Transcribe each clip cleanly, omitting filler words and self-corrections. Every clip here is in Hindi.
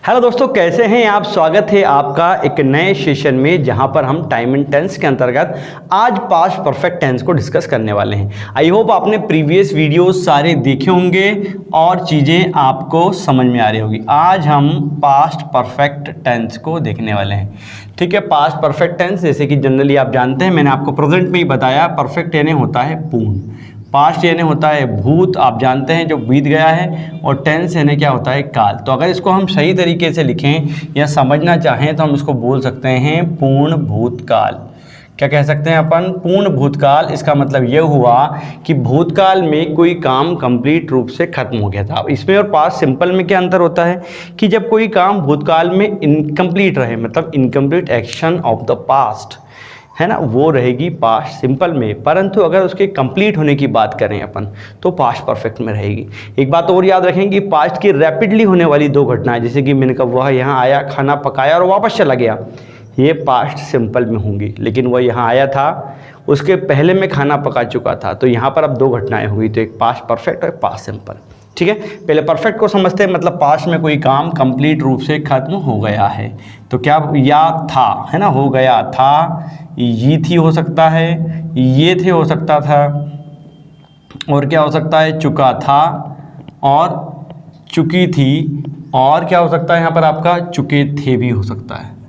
हेलो दोस्तों, कैसे हैं आप। स्वागत है आपका एक नए सेशन में जहां पर हम टाइम एंड टेंस के अंतर्गत आज पास्ट परफेक्ट टेंस को डिस्कस करने वाले हैं। आई होप आपने प्रीवियस वीडियोस सारे देखे होंगे और चीज़ें आपको समझ में आ रही होगी। आज हम पास्ट परफेक्ट टेंस को देखने वाले हैं। ठीक है, पास्ट परफेक्ट टेंस जैसे कि जनरली आप जानते हैं, मैंने आपको प्रेजेंट में ही बताया, परफेक्ट यानी होता है पूर्ण, पास्ट यानी होता है भूत, आप जानते हैं जो बीत गया है, और टेंस यानी क्या होता है काल। तो अगर इसको हम सही तरीके से लिखें या समझना चाहें तो हम इसको बोल सकते हैं पूर्ण भूतकाल। क्या कह सकते हैं अपन? पूर्ण भूतकाल। इसका मतलब ये हुआ कि भूतकाल में कोई काम कंप्लीट रूप से खत्म हो गया था। इसमें और पास्ट सिंपल में क्या अंतर होता है कि जब कोई काम भूतकाल में इनकम्प्लीट रहे, मतलब incomplete action of the past है ना, वो रहेगी पास्ट सिंपल में। परंतु अगर उसके कंप्लीट होने की बात करें अपन तो पास्ट परफेक्ट में रहेगी। एक बात और याद रखें कि पास्ट की रैपिडली होने वाली दो घटनाएं, जैसे कि मैंने कहा वह यहाँ आया, खाना पकाया और वापस चला गया, ये पास्ट सिंपल में होंगी। लेकिन वह यहाँ आया था, उसके पहले में खाना पका चुका था, तो यहाँ पर अब दो घटनाएं होंगी, तो एक पास्ट परफेक्ट और एक पास्ट सिंपल। ठीक है, पहले परफेक्ट को समझते हैं, मतलब पास्ट में कोई काम कंप्लीट रूप से खत्म हो गया है। तो क्या या था, है ना, हो गया था, ये थी हो सकता है, ये थे हो सकता था, और क्या हो सकता है चुका था और चुकी थी, और क्या हो सकता है यहाँ पर आपका चुके थे भी हो सकता है।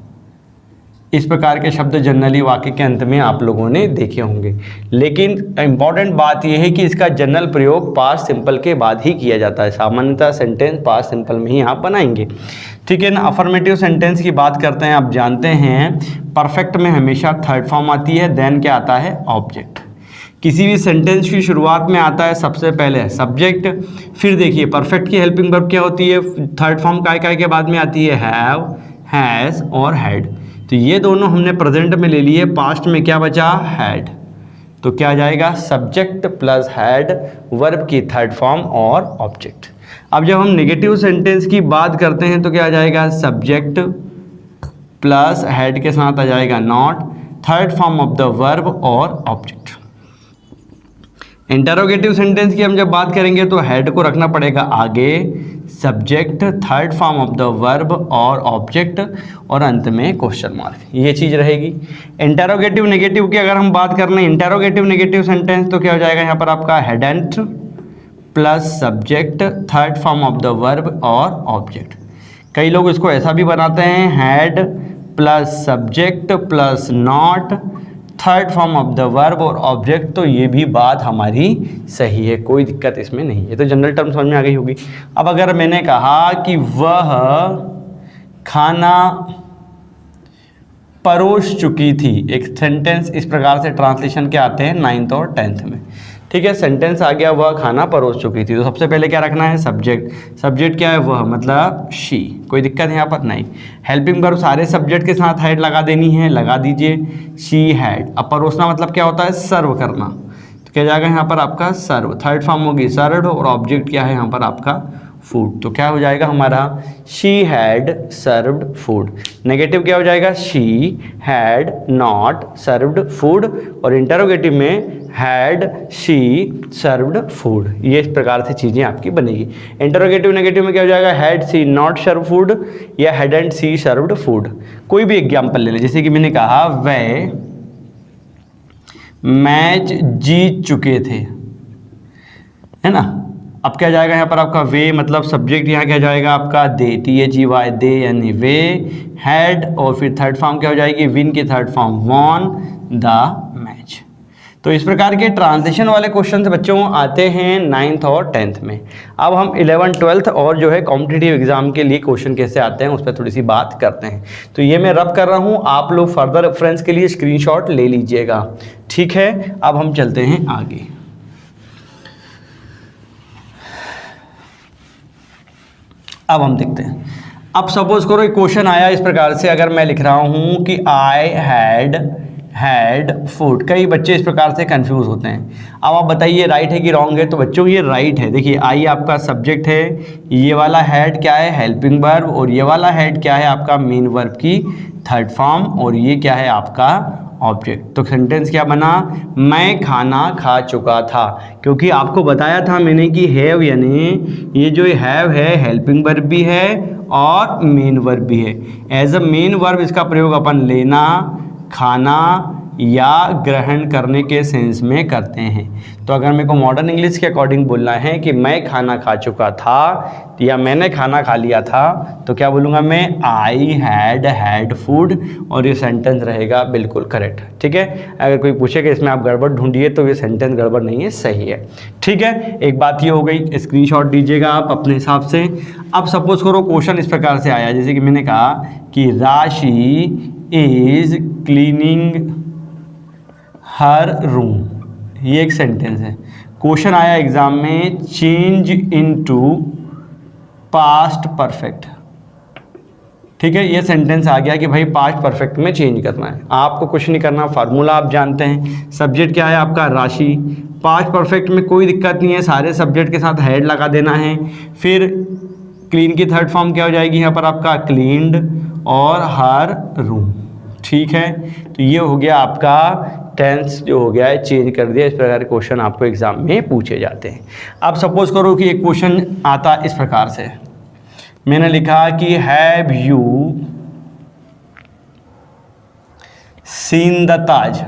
इस प्रकार के शब्द जनरली वाक्य के अंत में आप लोगों ने देखे होंगे। लेकिन इम्पॉर्टेंट बात यह है कि इसका जनरल प्रयोग पास्ट सिंपल के बाद ही किया जाता है। सामान्यतः सेंटेंस पास्ट सिंपल में ही आप बनाएंगे। ठीक है ना। अफर्मेटिव सेंटेंस की बात करते हैं। आप जानते हैं परफेक्ट में हमेशा थर्ड फॉर्म आती है, देन क्या आता है ऑब्जेक्ट। किसी भी सेंटेंस की शुरुआत में आता है सबसे पहले सब्जेक्ट, फिर देखिए परफेक्ट की हेल्पिंग वर्ब क्या होती है, थर्ड फॉर्म काय के बाद में आती है हैव, हैज़ और हैड। तो ये दोनों हमने प्रेजेंट में ले लिए, पास्ट में क्या बचा हैड। तो क्या आ जाएगा सब्जेक्ट प्लस हैड, वर्ब की थर्ड फॉर्म और ऑब्जेक्ट। अब जब हम नेगेटिव सेंटेंस की बात करते हैं तो क्या आ जाएगा सब्जेक्ट प्लस हैड के साथ आ जाएगा not, third form of the verb और ऑब्जेक्ट। इंटरोगेटिव सेंटेंस की हम जब बात करेंगे तो हेड को रखना पड़ेगा आगे, subject, third form of the verb और ऑब्जेक्ट, और अंत में क्वेश्चन मार्क, ये चीज़ रहेगी। इंटरोगेटिव नेगेटिव की अगर हम बात कर लें, इंटरोगेटिव नेगेटिव सेंटेंस तो क्या हो जाएगा यहाँ पर आपका hadn't plus subject, third form of the verb और ऑब्जेक्ट। कई लोग इसको ऐसा भी बनाते हैं had plus subject plus not, third form of the verb और ऑब्जेक्ट। तो ये भी बात हमारी सही है, कोई दिक्कत इसमें नहीं है। तो जनरल टर्म समझ में आ गई होगी। अब अगर मैंने कहा कि वह खाना परोस चुकी थी, एक सेंटेंस इस प्रकार से ट्रांसलेशन के आते हैं 9th और 10th में। ठीक है, सेंटेंस आ गया वह खाना परोस चुकी थी, तो सबसे पहले क्या रखना है सब्जेक्ट। सब्जेक्ट क्या है वह, मतलब शी, कोई दिक्कत है यहाँ पर नहीं। हेल्पिंग वर्ब सारे सब्जेक्ट के साथ हैड लगा देनी है, लगा दीजिए, शी हैड। अब परोसना मतलब क्या होता है सर्व करना, तो क्या जाएगा यहाँ पर आपका सर्व, थर्ड फॉर्म होगी सर्व्ड, और ऑब्जेक्ट क्या है यहाँ पर आपका फूड। तो क्या हो जाएगा हमारा she had served food. Negative क्या हो जाएगा she had not served food, और इंटरोगेटिव में हैड शी सर्व्ड फूड। ये इस प्रकार से चीज़ें आपकी बनेगी। इंटरोगेटिव नेगेटिव में क्या हो जाएगा had she not serve food या हैडंट सी सर्व्ड फूड। कोई भी एग्जाम्पल ले लें, जैसे कि मैंने कहा वे मैच जीत चुके थे, है ना। अब क्या जाएगा यहाँ पर आपका वे, मतलब सब्जेक्ट यहाँ क्या जाएगा आपका दे, THEY दे यानी वे, हैड, और फिर थर्ड फॉर्म क्या हो जाएगी विन की third form won the match. तो इस प्रकार के ट्रांसलेशन वाले क्वेश्चन बच्चों आते हैं 9th और 10th में। अब हम 11th 12th और जो है कॉम्पिटिटिव एग्जाम के लिए क्वेश्चन कैसे आते हैं उस पर थोड़ी सी बात करते हैं। तो ये मैं रब कर रहा हूँ, आप लोग फर्दर रेफरेंस के लिए स्क्रीनशॉट ले लीजिएगा। ठीक है, अब हम चलते हैं आगे। अब हम देखते हैं, अब सपोज करो एक क्वेश्चन आया इस प्रकार से, अगर मैं लिख रहा हूँ कि आई हैड फूड, कई बच्चे इस प्रकार से कंफ्यूज होते हैं। अब आप बताइए राइट है कि रॉन्ग है। तो बच्चों ये राइट है। देखिए आई आपका सब्जेक्ट है, ये वाला हैड क्या है हेल्पिंग वर्ब, और ये वाला हैड क्या है आपका मेन वर्ब की थर्ड फॉर्म, और ये क्या है आपका ऑब्जेक्ट। तो सेंटेंस क्या बना, मैं खाना खा चुका था, क्योंकि आपको बताया था मैंने कि हैव यानी ये जो हैव है हेल्पिंग वर्ब भी है और मेन वर्ब भी है। एज अ मेन वर्ब इसका प्रयोग अपन लेना, खाना या ग्रहण करने के सेंस में करते हैं। तो अगर मेरे को मॉडर्न इंग्लिश के अकॉर्डिंग बोलना है कि मैं खाना खा चुका था या मैंने खाना खा लिया था, तो क्या बोलूँगा मैं, आई हैड फूड, और ये सेंटेंस रहेगा बिल्कुल करेक्ट। ठीक है, अगर कोई पूछेगा इसमें आप गड़बड़ ढूंढिए तो ये सेंटेंस गड़बड़ नहीं है, सही है। ठीक है, एक बात ये हो गई, स्क्रीनशॉट दीजिएगा आप अपने हिसाब से। अब सपोज करो क्वेश्चन इस प्रकार से आया, जैसे कि मैंने कहा कि राशि इज क्लीनिंग हर रूम, ये एक सेंटेंस है। क्वेश्चन आया एग्जाम में, चेंज इनटू पास्ट परफेक्ट। ठीक है, ये सेंटेंस आ गया कि भाई पास्ट परफेक्ट में चेंज करना है, आपको कुछ नहीं करना, फार्मूला आप जानते हैं। सब्जेक्ट क्या है आपका, राशि। पास्ट परफेक्ट में कोई दिक्कत नहीं है, सारे सब्जेक्ट के साथ हेड लगा देना है। फिर क्लीन की थर्ड फॉर्म क्या हो जाएगी यहाँ पर आपका, क्लीन्ड, और हर रूम। ठीक है, तो ये हो गया आपका टेंस जो हो गया है चेंज कर दिया। इस प्रकार के क्वेश्चन आपको एग्जाम में पूछे जाते हैं। अब सपोज करो कि एक क्वेश्चन आता इस प्रकार से, मैंने लिखा कि हैव यू सीन द ताज,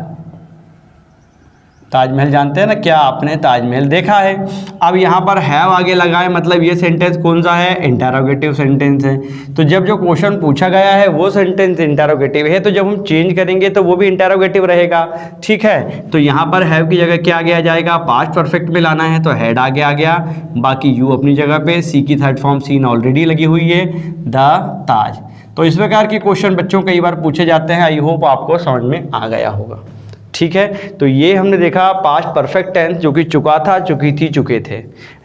ताजमहल जानते हैं ना, क्या आपने ताजमहल देखा है। अब यहाँ पर हैव आगे लगा है, मतलब ये सेंटेंस कौन सा है, इंटरोगेटिव सेंटेंस है। तो जब जो क्वेश्चन पूछा गया है वो सेंटेंस इंटरोगेटिव है, तो जब हम चेंज करेंगे तो वो भी इंटरोगेटिव रहेगा। ठीक है, तो यहाँ पर हैव की जगह क्या आ जाएगा, पास्ट परफेक्ट में लाना है तो हैड आगे आ गया, बाकी यू अपनी जगह पे, सी की थर्ड फॉर्म सीन ऑलरेडी लगी हुई है, द ताज। तो इस प्रकार के क्वेश्चन बच्चों कई बार पूछे जाते हैं। आई होप आपको समझ में आ गया होगा। ठीक है, तो ये हमने देखा पास्ट परफेक्ट टेंस जो कि चुका था, चुकी थी, चुके थे,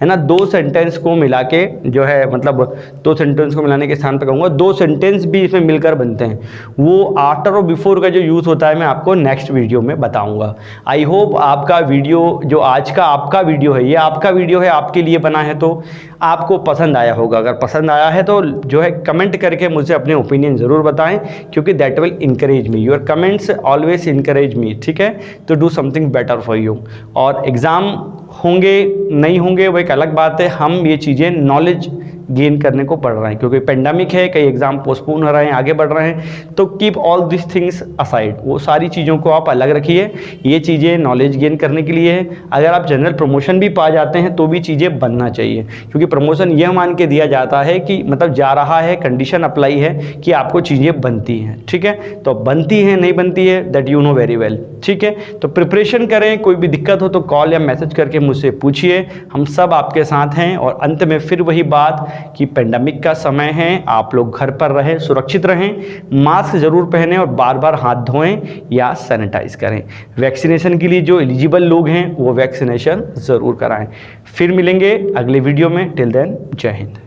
है ना। दो सेंटेंस को मिला के जो है, मतलब दो सेंटेंस को मिलाने के स्थान पर कहूँगा, दो सेंटेंस भी इसमें मिलकर बनते हैं। वो आफ्टर और बिफोर का जो यूज़ होता है मैं आपको नेक्स्ट वीडियो में बताऊँगा। आई होप आपका वीडियो, जो आज का आपका वीडियो है, ये आपका वीडियो है, आपके लिए बना है, तो आपको पसंद आया होगा। अगर पसंद आया है तो जो है कमेंट करके मुझे अपने ओपिनियन ज़रूर बताएं, क्योंकि that will encourage me, your comments always encourage me. ठीक है, तो do something better for you. और एग्ज़ाम होंगे नहीं होंगे वो एक अलग बात है, हम ये चीज़ें नॉलेज गेन करने को पढ़ रहे हैं, क्योंकि पेंडेमिक है, कई एग्जाम पोस्टपोन हो रहे हैं, आगे बढ़ रहे हैं। तो keep all this things aside, वो सारी चीज़ों को आप अलग रखिए। ये चीज़ें नॉलेज गेन करने के लिए है। अगर आप जनरल प्रमोशन भी पा जाते हैं तो भी चीज़ें बनना चाहिए, क्योंकि प्रमोशन यह मान के दिया जाता है कि मतलब जा रहा है, कंडीशन अप्लाई है कि आपको चीज़ें बनती हैं। ठीक है, तो बनती हैं नहीं बनती है that you know very well. ठीक है, तो प्रिपरेशन करें, कोई भी दिक्कत हो तो कॉल या मैसेज करके मुझसे पूछिए, हम सब आपके साथ हैं। और अंत में फिर वही बात कि पेंडेमिक का समय है, आप लोग घर पर रहें, सुरक्षित रहें, मास्क जरूर पहनें और बार बार हाथ धोएं या सैनिटाइज करें। वैक्सीनेशन के लिए जो एलिजिबल लोग हैं वो वैक्सीनेशन ज़रूर कराएं। फिर मिलेंगे अगले वीडियो में, टिल देन जय हिंद।